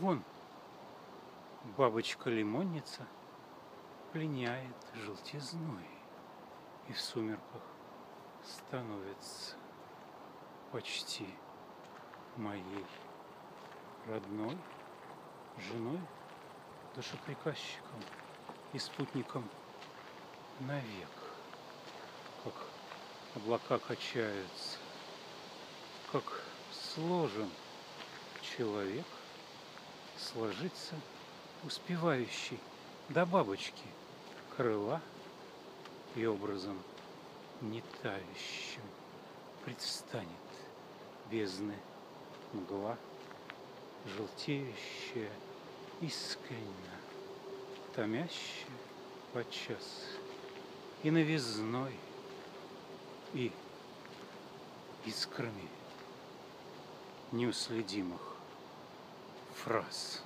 Вон бабочка-лимонница пленяет желтизной, и в сумерках становится почти моей родной женой, душеприказчиком и спутником навек. Как облака качаются, как сложен человек, сложиться успевающий до бабочки крыла, и образом не тающим предстанет бездны мгла, желтеющая искренно, томящая подчас и новизной, и искрами неуследимых фраз.